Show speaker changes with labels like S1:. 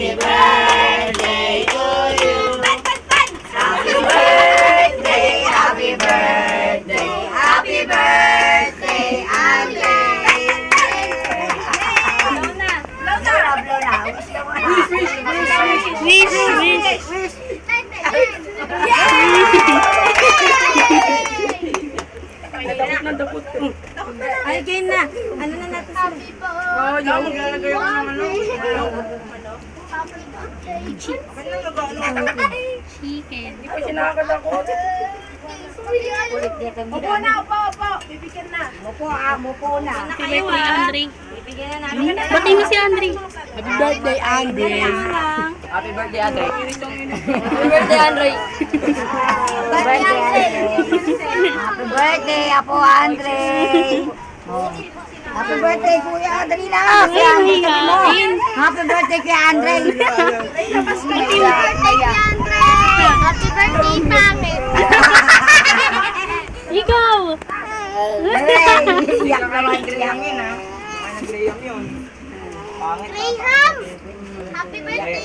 S1: Happy birthday to you. Happy birthday, happy birthday, happy birthday, Andre. Blow na.
S2: Wish. Ay, game na. Ano na natin?
S1: Oh, yung maglalagay ako ng ano.
S2: Chicken.
S1: Hindi pa sinakad ako.
S2: Upo na, upo. Bibigyan na. Upo na.
S3: Happy birthday, Andre.
S2: Bibigyan na namin.
S3: Batiin mo si Andre.
S1: Happy birthday, Andre. Happy birthday, Andre.
S3: Happy birthday, Andre.
S2: Happy birthday, Apo Andre. Happy birthday, Kuya. Dali na. Kuya Andre, sabi mo. Happy birthday, Kuya Andre.
S4: Happy birthday, Mami.
S3: Ikaw.
S2: Iyak naman, iyak.
S4: Graham. Happy birthday.